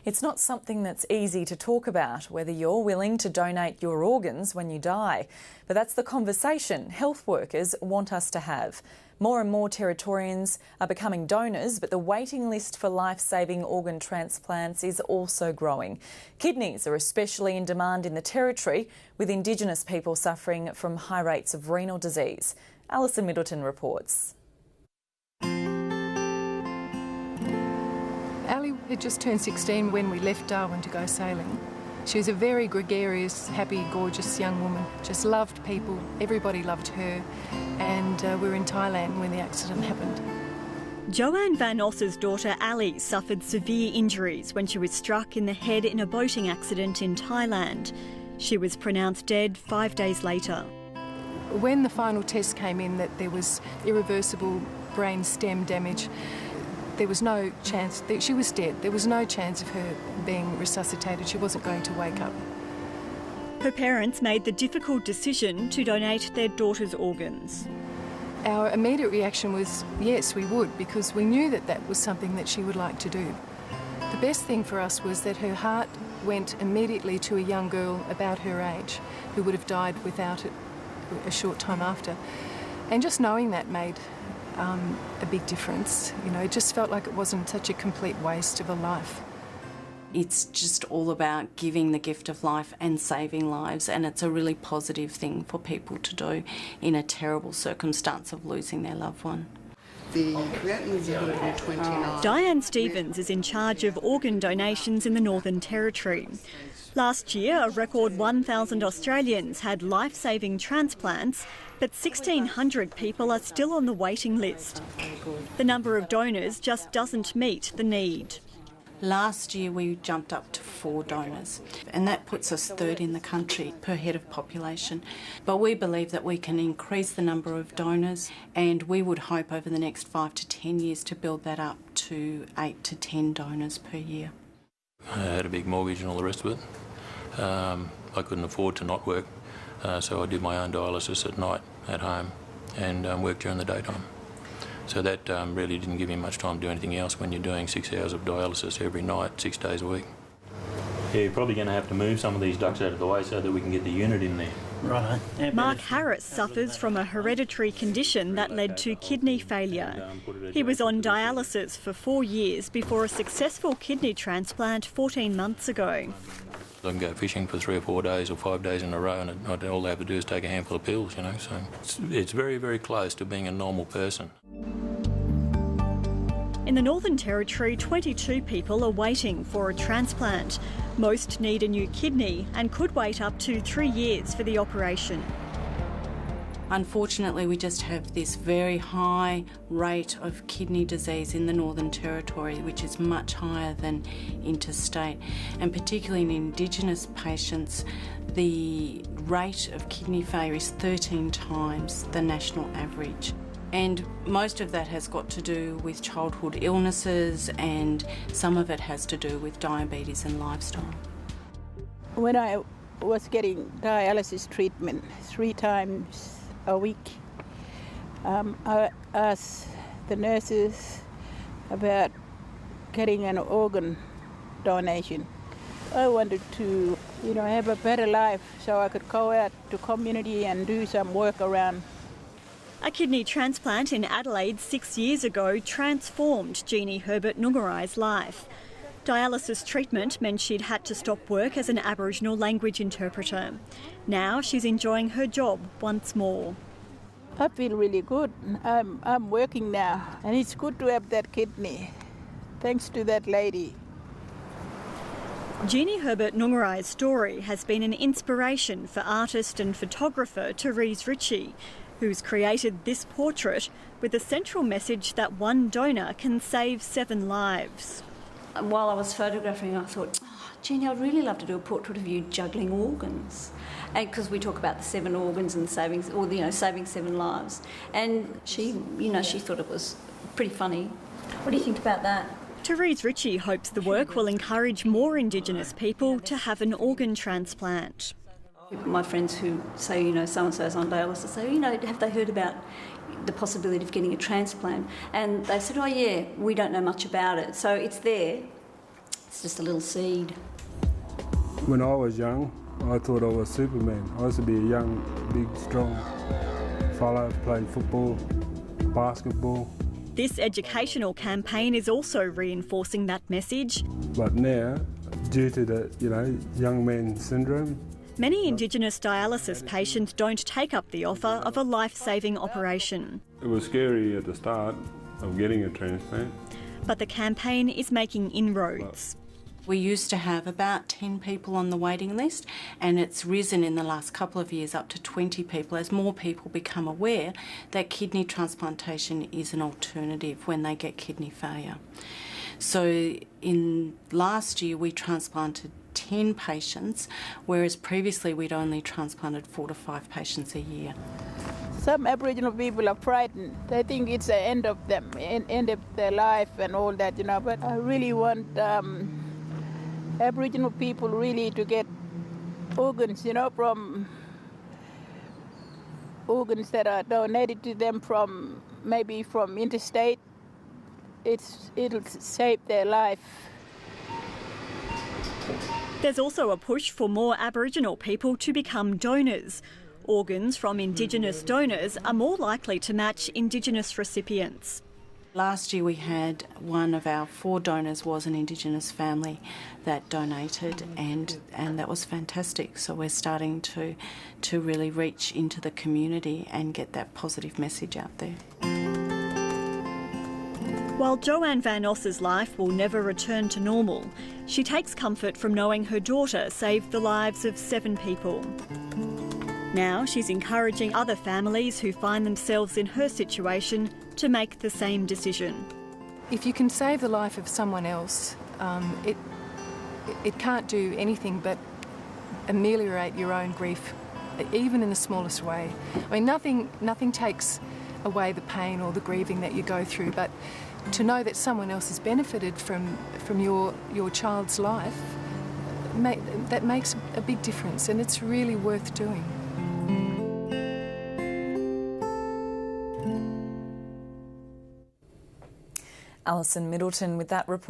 It's not something that's easy to talk about, whether you're willing to donate your organs when you die. But that's the conversation health workers want us to have. More and more Territorians are becoming donors, but the waiting list for life-saving organ transplants is also growing. Kidneys are especially in demand in the Territory, with Indigenous people suffering from high rates of renal disease. Alison Middleton reports. Ali had just turned 16 when we left Darwin to go sailing. She was a very gregarious, happy, gorgeous young woman, just loved people, everybody loved her, and we were in Thailand when the accident happened. Joanne Van Os's daughter Ali suffered severe injuries when she was struck in the head in a boating accident in Thailand. She was pronounced dead 5 days later. When the final test came in that there was irreversible brain stem damage, there was no chance that she was dead. There was no chance of her being resuscitated. She wasn't going to wake up. Her parents made the difficult decision to donate their daughter's organs. Our immediate reaction was, yes, we would, because we knew that that was something that she would like to do. The best thing for us was that her heart went immediately to a young girl about her age who would have died without it a short time after. And just knowing that made a big difference. You know, it just felt like it wasn't such a complete waste of a life. It's just all about giving the gift of life and saving lives, and it's a really positive thing for people to do in a terrible circumstance of losing their loved one. The creatinine is 129. Diane Stevens is in charge of organ donations in the Northern Territory. Last year, a record 1,000 Australians had life-saving transplants, but 1,600 people are still on the waiting list. The number of donors just doesn't meet the need. Last year we jumped up to 4 donors, and that puts us third in the country per head of population. But we believe that we can increase the number of donors, and we would hope over the next 5 to 10 years to build that up to 8 to 10 donors per year. I had a big mortgage and all the rest of it. I couldn't afford to not work, so I did my own dialysis at night at home and worked during the daytime. So that really didn't give me much time to do anything else when you're doing 6 hours of dialysis every night, 6 days a week. Yeah, you're probably going to have to move some of these ducts out of the way so that we can get the unit in there. Right. Mark Harris suffers from a hereditary condition that led to kidney failure. He was on dialysis for 4 years before a successful kidney transplant 14 months ago. I can go fishing for 3 or 4 days or 5 days in a row, and all they have to do is take a handful of pills, you know. So it's very, very close to being a normal person. In the Northern Territory, 22 people are waiting for a transplant. Most need a new kidney and could wait up to 3 years for the operation. Unfortunately, we just have this very high rate of kidney disease in the Northern Territory, which is much higher than interstate. And particularly in Indigenous patients, the rate of kidney failure is 13 times the national average. And most of that has got to do with childhood illnesses, and some of it has to do with diabetes and lifestyle. When I was getting dialysis treatment 3 times a week, I asked the nurses about getting an organ donation. I wanted to, have a better life so I could go out to community and do some work around. A kidney transplant in Adelaide 6 years ago transformed Jeannie Herbert Nungarai's life. Dialysis treatment meant she'd had to stop work as an Aboriginal language interpreter. Now she's enjoying her job once more. I feel really good. I'm working now, and it's good to have that kidney. Thanks to that lady. Jeannie Herbert Nungarai's story has been an inspiration for artist and photographer Therese Ritchie, who's created this portrait with the central message that one donor can save 7 lives. While I was photographing, I thought, Jeannie, I'd really love to do a portrait of you juggling organs. And because we talk about the 7 organs and saving 7 lives. And she thought it was pretty funny. What do you think about that? Therese Ritchie hopes the work will encourage more Indigenous people to have an organ transplant. My friends who say, so-and-so's on dialysis, say, have they heard about the possibility of getting a transplant? And they said, oh, yeah, we don't know much about it. So it's there. It's just a little seed. When I was young, I thought I was Superman. I used to be a young, big, strong fella, played football, basketball. This educational campaign is also reinforcing that message. But now, due to the, young man syndrome, many Indigenous dialysis patients don't take up the offer of a life-saving operation. it was scary at the start of getting a transplant. But the campaign is making inroads. We used to have about 10 people on the waiting list, and it's risen in the last couple of years up to 20 people as more people become aware that kidney transplantation is an alternative when they get kidney failure. So in last year we transplanted 10 patients, whereas previously we'd only transplanted 4 to 5 patients a year. Some Aboriginal people are frightened. They think it's the end of them, end of their life and all that, but I really want Aboriginal people really to get organs, from organs that are donated to them from interstate. It'll save their life. There's also a push for more Aboriginal people to become donors. Organs from Indigenous donors are more likely to match Indigenous recipients. Last year we had one of our 4 donors was an Indigenous family that donated, and that was fantastic. So we're starting to really reach into the community and get that positive message out there. While Joanne Van Os's life will never return to normal, she takes comfort from knowing her daughter saved the lives of 7 people. Now she's encouraging other families who find themselves in her situation to make the same decision. If you can save the life of someone else, it can't do anything but ameliorate your own grief, even in the smallest way. I mean, nothing takes away the pain or the grieving that you go through, but to know that someone else has benefited from your child's life, that makes a big difference, and it's really worth doing. Alison Middleton with that report.